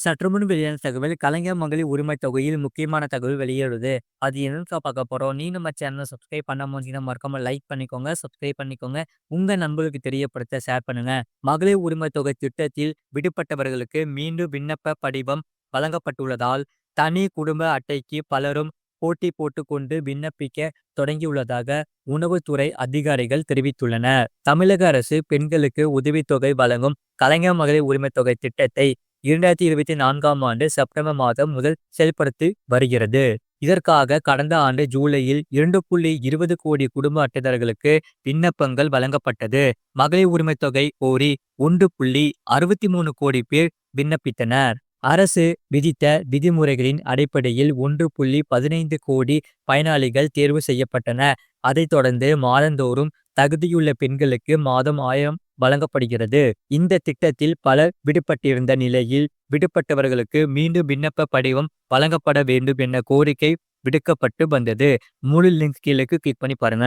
சற்றுமுன் வெளியான தகவல் கலைஞர் மகளிர் உரிமை தொகையில் முக்கியமான தகவல் வெளியிடுது. அது என்னன்னு பார்க்க போறோம். நீ நம்ம சேனலை சப்ஸ்கிரைப் பண்ணாம இருந்தீங்கன்னா மறக்காம லைக் பண்ணிக்கோங்க, சப்ஸ்கிரைப் பண்ணிக்கோங்க. உங்க நண்பர்களுக்கு தெரியப்படுத்த ஷேர் பண்ணுங்க. மகளிர் உரிமை தொகை திட்டத்தில் விடுபட்டவர்களுக்கு மீண்டும் விண்ணப்ப படிவம் வழங்கப்பட்டுள்ளதால் தனி குடும்ப அட்டைக்கு பலரும் போட்டி போட்டுக்கொண்டு விண்ணப்பிக்க தொடங்கியுள்ளதாக உணவுத்துறை அதிகாரிகள் தெரிவித்துள்ளனர். தமிழக அரசு பெண்களுக்கு உதவித்தொகை வழங்கும் கலைஞர் மகளிர் உரிமை தொகை திட்டத்தை 2024ஆம் ஆண்டு செப்டம்பர் மாதம் முதல் செயல்படுத்தி வருகிறது. இதற்காக கடந்த ஆண்டு ஜூலையில் 2.20 கோடி குடும்ப அட்டைதாரர்களுக்கு விண்ணப்பங்கள் வழங்கப்பட்டது. மகளிர் உரிமை தொகை கோரி 1.63 கோடி பேர் விண்ணப்பித்தனர். அரசு விதித்த விதிமுறைகளின் அடிப்படையில் 1.15 கோடி பயனாளிகள் தேர்வு செய்யப்பட்டனர். அதைத் தொடர்ந்து மாதந்தோறும் தகுதியுள்ள பெண்களுக்கு மாதம் 1000 வழங்கப்படுகிறது. இந்த திட்டத்தில் பலர் விடுபட்டிருந்த நிலையில் விடுபட்டவர்களுக்கு மீண்டும் விண்ணப்ப படிவம் வழங்கப்பட வேண்டும் என கோரிக்கை விடுக்கப்பட்டு வந்தது. முழு லிங்க் கீழே கிளிக் பண்ணி பாருங்க.